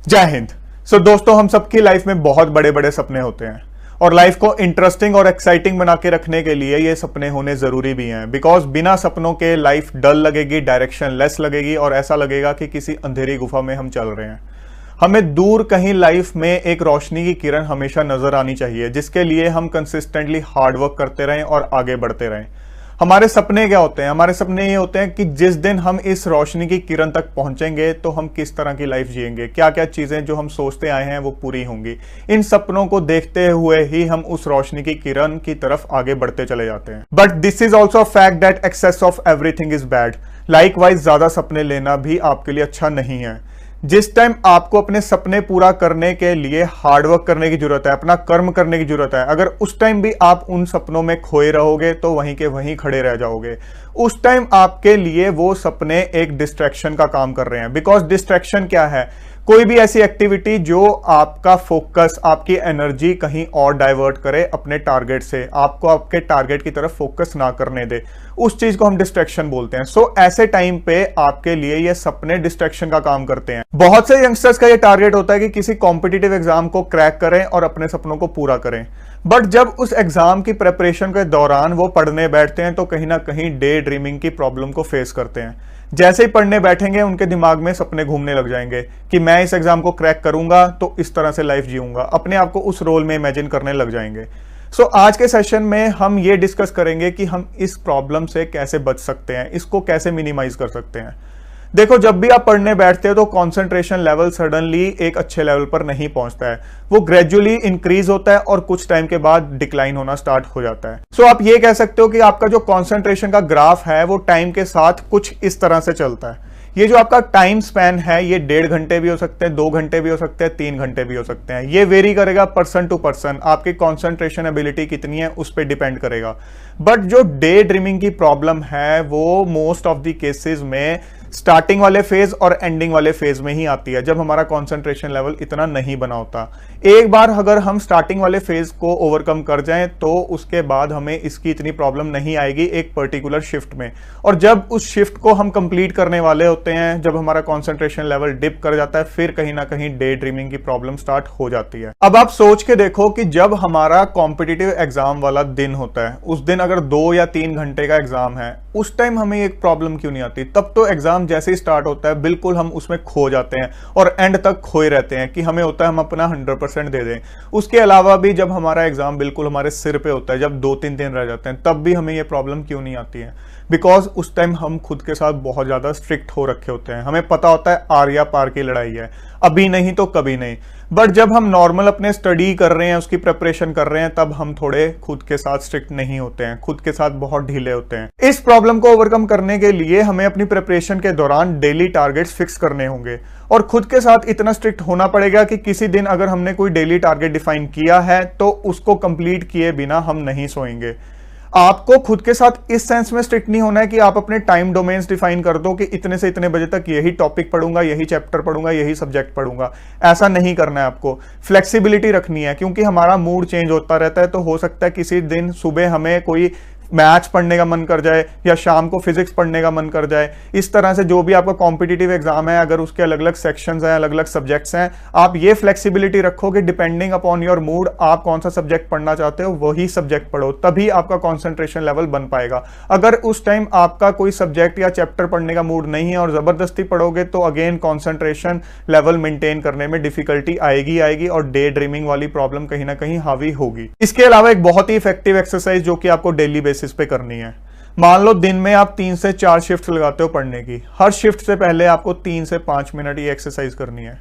जय हिंद। दोस्तों, हम सबकी लाइफ में बहुत बड़े बड़े सपने होते हैं और लाइफ को इंटरेस्टिंग और एक्साइटिंग बना के रखने के लिए ये सपने होने जरूरी भी हैं। बिकॉज बिना सपनों के लाइफ डल लगेगी, डायरेक्शन लेस लगेगी और ऐसा लगेगा कि किसी अंधेरी गुफा में हम चल रहे हैं। हमें दूर कहीं लाइफ में एक रोशनी की किरण हमेशा नजर आनी चाहिए, जिसके लिए हम कंसिस्टेंटली हार्ड वर्क करते रहें और आगे बढ़ते रहें। हमारे सपने क्या होते हैं? हमारे सपने ये होते हैं कि जिस दिन हम इस रोशनी की किरण तक पहुंचेंगे तो हम किस तरह की लाइफ जिएंगे, क्या क्या चीजें जो हम सोचते आए हैं वो पूरी होंगी। इन सपनों को देखते हुए ही हम उस रोशनी की किरण की तरफ आगे बढ़ते चले जाते हैं। But this is also fact that excess of everything is bad. Likewise ज्यादा सपने लेना भी आपके लिए अच्छा नहीं है। जिस टाइम आपको अपने सपने पूरा करने के लिए हार्डवर्क करने की जरूरत है, अपना कर्म करने की जरूरत है, अगर उस टाइम भी आप उन सपनों में खोए रहोगे तो वहीं के वहीं खड़े रह जाओगे। उस टाइम आपके लिए वो सपने एक डिस्ट्रैक्शन का काम कर रहे हैं। बिकॉज डिस्ट्रैक्शन क्या है? कोई भी ऐसी एक्टिविटी जो आपका फोकस, आपकी एनर्जी कहीं और डाइवर्ट करे अपने टारगेट से, आपको आपके टारगेट की तरफ फोकस ना करने दे, उस चीज को हम डिस्ट्रैक्शन बोलते हैं। ऐसे टाइम पे आपके लिए ये सपने डिस्ट्रैक्शन का काम करते हैं। बहुत से यंगस्टर्स का ये टारगेट होता है कि किसी कॉम्पिटिटिव एग्जाम को क्रैक करें और अपने सपनों को पूरा करें। बट जब उस एग्जाम की प्रेपरेशन के दौरान वो पढ़ने बैठते हैं तो कहीं ना कहीं डे ड्रीमिंग की प्रॉब्लम को फेस करते हैं। जैसे ही पढ़ने बैठेंगे उनके दिमाग में सपने घूमने लग जाएंगे कि मैं इस एग्जाम को क्रैक करूंगा तो इस तरह से लाइफ जीऊंगा, अपने आप को उस रोल में इमेजिन करने लग जाएंगे। आज के सेशन में हम ये डिस्कस करेंगे कि हम इस प्रॉब्लम से कैसे बच सकते हैं, इसको कैसे मिनिमाइज कर सकते हैं। देखो, जब भी आप पढ़ने बैठते हो तो कंसंट्रेशन लेवल सडनली एक अच्छे लेवल पर नहीं पहुंचता है। वो ग्रेजुअली इंक्रीज होता है और कुछ टाइम के बाद डिक्लाइन होना स्टार्ट हो जाता है। आप ये कह सकते हो कि आपका जो कंसंट्रेशन का ग्राफ है वो टाइम के साथ कुछ इस तरह से चलता है। ये जो आपका टाइम स्पैन है ये 1.5 घंटे भी हो सकते हैं, 2 घंटे भी हो सकते हैं, 3 घंटे भी हो सकते हैं। ये वेरी करेगा पर्सन टू पर्सन, आपकी कंसंट्रेशन एबिलिटी कितनी है उस पर डिपेंड करेगा। बट जो डे ड्रीमिंग की प्रॉब्लम है वो मोस्ट ऑफ द केसेस में स्टार्टिंग वाले फेज और एंडिंग वाले फेज में ही आती है, जब हमारा कंसंट्रेशन लेवल इतना नहीं बना होता। एक बार अगर हम स्टार्टिंग वाले फेज को ओवरकम कर जाएं तो उसके बाद हमें इसकी इतनी प्रॉब्लम नहीं आएगी एक पर्टिकुलर शिफ्ट में। और जब उस शिफ्ट को हम कंप्लीट करने वाले होते हैं, जब हमारा कंसंट्रेशन लेवल डिप कर जाता है, फिर कहीं ना कहीं डे ड्रीमिंग की प्रॉब्लम स्टार्ट हो जाती है। अब आप सोच के देखो कि जब हमारा कॉम्पिटिटिव एग्जाम वाला दिन होता है, उस दिन अगर 2 या 3 घंटे का एग्जाम है, उस टाइम हमें एक प्रॉब्लम क्यों नहीं आती? तब तो एग्जाम जैसे ही स्टार्ट होता है बिल्कुल हम उसमें खो जाते हैं और एंड तक खोए रहते हैं कि हमें होता है हम अपना 100% दे दें। उसके अलावा भी जब हमारा एग्जाम बिल्कुल हमारे सिर पे होता है, जब 2-3 दिन रह जाते हैं, तब भी हमें ये प्रॉब्लम क्यों नहीं आती है? बिकॉज उस टाइम हम खुद के साथ बहुत ज्यादा स्ट्रिक्ट हो रखे होते हैं। हमें पता होता है आर या पार की लड़ाई है, अभी नहीं तो कभी नहीं। बट जब हम नॉर्मल अपने स्टडी कर रहे हैं, उसकी प्रिपरेशन कर रहे हैं, तब हम थोड़े खुद के साथ स्ट्रिक्ट नहीं होते हैं, खुद के साथ बहुत ढीले होते हैं। इस प्रॉब्लम को ओवरकम करने के लिए हमें अपनी प्रिपरेशन के दौरान डेली टारगेट्स फिक्स करने होंगे और खुद के साथ इतना स्ट्रिक्ट होना पड़ेगा कि किसी दिन अगर हमने कोई डेली टारगेट डिफाइन किया है तो उसको कंप्लीट किए बिना हम नहीं सोएंगे। आपको खुद के साथ इस सेंस में स्ट्रिक्ट नहीं होना है कि आप अपने टाइम डोमेन्स डिफाइन कर दो कि इतने से इतने बजे तक यही टॉपिक पढ़ूंगा, यही चैप्टर पढ़ूंगा, यही सब्जेक्ट पढ़ूंगा। ऐसा नहीं करना है आपको। फ्लेक्सिबिलिटी रखनी है क्योंकि हमारा मूड चेंज होता रहता है। तो हो सकता है किसी दिन सुबह हमें कोई मैथ्स पढ़ने का मन कर जाए या शाम को फिजिक्स पढ़ने का मन कर जाए। इस तरह से जो भी आपका कॉम्पिटिटिव एग्जाम है, अगर उसके अलग अलग सेक्शंस हैं, अलग अलग सब्जेक्ट्स हैं, आप ये फ्लेक्सिबिलिटी रखो कि डिपेंडिंग अपॉन योर मूड आप कौन सा सब्जेक्ट पढ़ना चाहते हो वही सब्जेक्ट पढ़ो, तभी आपका कॉन्सेंट्रेशन लेवल बन पाएगा। अगर उस टाइम आपका कोई सब्जेक्ट या चैप्टर पढ़ने का मूड नहीं है और जबरदस्ती पढ़ोगे तो अगेन कॉन्सेंट्रेशन लेवल मेंटेन करने में डिफिकल्टी आएगी और डे ड्रीमिंग वाली प्रॉब्लम कहीं ना कहीं हावी होगी। इसके अलावा एक बहुत ही इफेक्टिव एक्सरसाइज जो कि आपको डेली बेसिस पे करनी है। मान लो दिन में आप 3 से 4 शिफ्ट लगाते हो पढ़ने की। हर शिफ्ट से पहले आपको 3 से 5 मिनट ये एक्सरसाइज करनी है।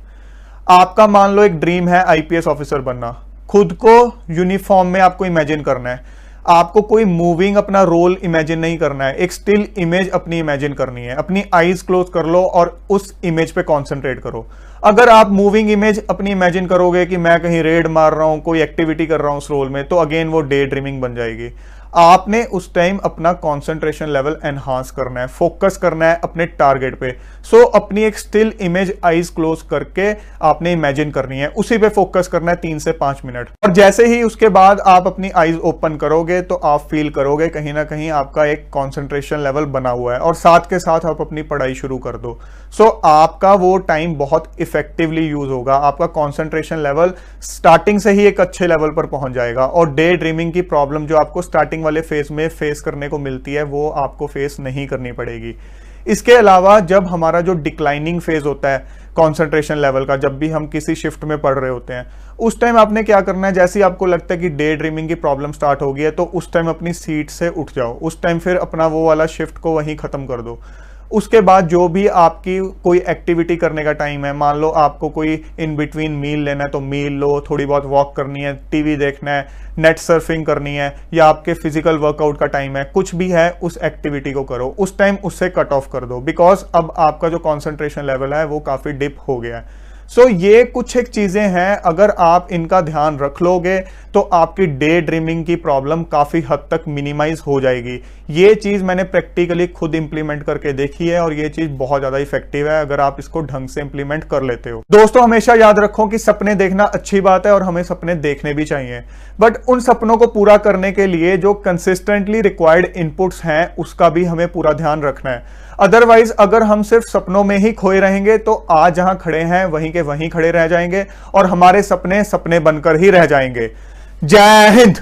आपका मान लो एक ड्रीम है आईपीएस ऑफिसर बनना। खुद को यूनिफॉर्म में आपको इमेजिन करना है। आपको कोई मूविंग अपना रोल इमेजिन नहीं करना है, एक स्टिल इमेज अपनी इमेजिन करनी है। अपनी आईज क्लोज कर लो और उस इमेज पे कॉन्सेंट्रेट करो। अगर आप मूविंग इमेज अपनी इमेजिन करोगे कि मैं कहीं रेड मार रहा हूं, कोई एक्टिविटी कर रहा हूं उस रोल में, तो अगेन वो डे ड्रीमिंग बन जाएगी। आपने उस टाइम अपना कंसंट्रेशन लेवल एनहांस करना है, फोकस करना है अपने टारगेट पे। सो अपनी एक स्टिल इमेज आईज क्लोज करके आपने इमेजिन करनी है, उसी पे फोकस करना है 3 से 5 मिनट। और जैसे ही उसके बाद आप अपनी आईज ओपन करोगे तो आप फील करोगे कहीं ना कहीं आपका एक कंसंट्रेशन लेवल बना हुआ है, और साथ के साथ आप अपनी पढ़ाई शुरू कर दो। सो आपका वो टाइम बहुत इफेक्टिवली यूज होगा, आपका कंसंट्रेशन लेवल स्टार्टिंग से ही एक अच्छे लेवल पर पहुंच जाएगा, और डे ड्रीमिंग की प्रॉब्लम जो आपको स्टार्टिंग वाले फेज में फेस करने को मिलती है वो आपको फेस नहीं करनी पड़ेगी। इसके अलावा जब हमारा जो डिक्लाइनिंग फेज होता है कंसंट्रेशन लेवल का, जब भी हम किसी शिफ्ट में पढ़ रहे होते हैं, उस टाइम आपने क्या करना है, जैसे ही आपको लगता है कि डे ड्रीमिंग की प्रॉब्लम स्टार्ट हो गई है, तो उस टाइम अपनी सीट से उठ जाओ, उस टाइम फिर अपना वो वाला शिफ्ट को वहीं खत्म कर दो। उसके बाद जो भी आपकी कोई एक्टिविटी करने का टाइम है, मान लो आपको कोई इन बिटवीन मील लेना है तो मील लो, थोड़ी बहुत वॉक करनी है, टीवी देखना है, नेट सर्फिंग करनी है, या आपके फिजिकल वर्कआउट का टाइम है, कुछ भी है उस एक्टिविटी को करो, उस टाइम उससे कट ऑफ कर दो, बिकॉज अब आपका जो कॉन्सेंट्रेशन लेवल है वो काफी डिप हो गया है। सो ये कुछ एक चीजें हैं, अगर आप इनका ध्यान रख लोगे तो आपकी डे ड्रीमिंग की प्रॉब्लम काफी हद तक मिनिमाइज हो जाएगी। ये चीज मैंने प्रैक्टिकली खुद इंप्लीमेंट करके देखी है, और ये चीज बहुत ज्यादा इफेक्टिव है अगर आप इसको ढंग से इंप्लीमेंट कर लेते हो। दोस्तों, हमेशा याद रखो कि सपने देखना अच्छी बात है और हमें सपने देखने भी चाहिए, बट उन सपनों को पूरा करने के लिए जो कंसिस्टेंटली रिक्वायर्ड इनपुट्स हैं उसका भी हमें पूरा ध्यान रखना है। अदरवाइज अगर हम सिर्फ सपनों में ही खोए रहेंगे तो आज जहां खड़े हैं वहीं के वहीं खड़े रह जाएंगे, और हमारे सपने सपने बनकर ही रह जाएंगे। जय हिंद।